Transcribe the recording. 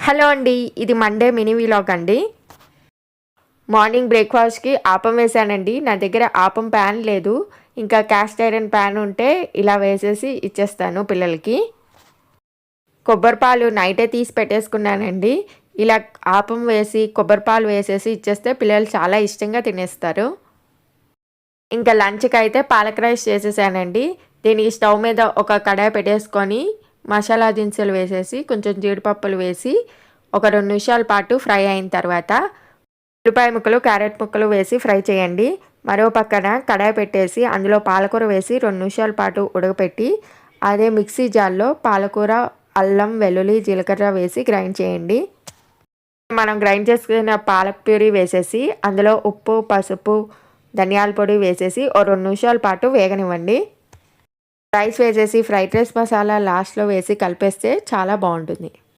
Hello అండి, ఇది Monday mini vlog అండి. మార్నింగ్ బ్రేక్ఫాస్ట్కి ఆపం వేసానండి. నా దగ్గర ఆపం ప్యాన్ లేదు, ఇంకా క్యాస్ట్ ఐరన్ ప్యాన్ ఉంటే ఇలా వేసేసి ఇచ్చేస్తాను పిల్లలకి. కొబ్బరిపాలు నైటే తీసి పెట్టేసుకున్నానండి. ఇలా ఆపం వేసి కొబ్బరిపాలు వేసేసి ఇచ్చేస్తే పిల్లలు చాలా ఇష్టంగా తినేస్తారు. ఇంకా లంచ్కి అయితే పాలక్ రైస్ చేసేసానండి. దీనికి స్టవ్ మీద ఒక కడాయి పెట్టేసుకొని మసాలా దినుసులు వేసేసి కొంచెం జీడిపప్పులు వేసి ఒక 2 నిమిషాల పాటు ఫ్రై అయిన తర్వాత ఉల్లిపాయ ముక్కలు క్యారెట్ ముక్కలు వేసి ఫ్రై చేయండి. మరో పక్కన కడాయి పెట్టేసి అందులో పాలకూర వేసి 2 నిమిషాల పాటు ఉడకపెట్టి అదే మిక్సీ జార్లో పాలకూర, అల్లం, వెల్లుల్లి, జీలకర్ర వేసి గ్రైండ్ చేయండి. మనం గ్రైండ్ చేసుకున్న పాలక్ ప్యూరీ వేసేసి అందులో ఉప్పు, పసుపు, ధనియాల పొడి వేసేసి ఓ 2 నిమిషాల పాటు వేగనివ్వండి. రైస్ వేసేసి ఫ్రైడ్ రైస్ మసాలా లాస్ట్లో వేసి కలిపేస్తే చాలా బాగుంటుంది.